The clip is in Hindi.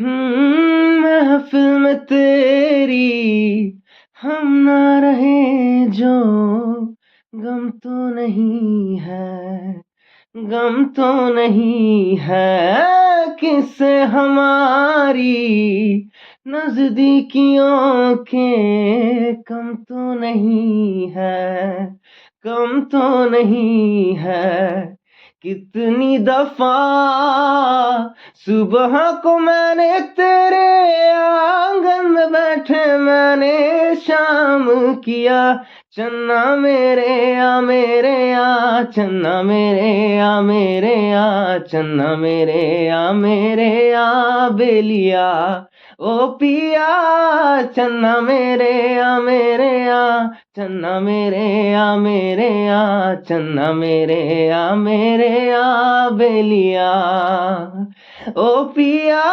महफिल में तेरी हम ना रहे जो, गम तो नहीं है, गम तो नहीं है किससे हमारी नजदीकियों के, कम तो नहीं है, कम तो नहीं है। कितनी दफा सुबह को मैंने तेरे आंगन में बैठे मैंने शाम किया, चन्ना मेरे आ मेरे आ, चन्ना मेरे आ मेरे आ, चन्ना मेरे आ मेरे आ बेलिया ओ पिया, चन्ना मेरे आ मेरे आ, चन्ना मेरे आ मेरे आ, चन्ना मेरे आ मेरे आ बेलिया ओ पिया।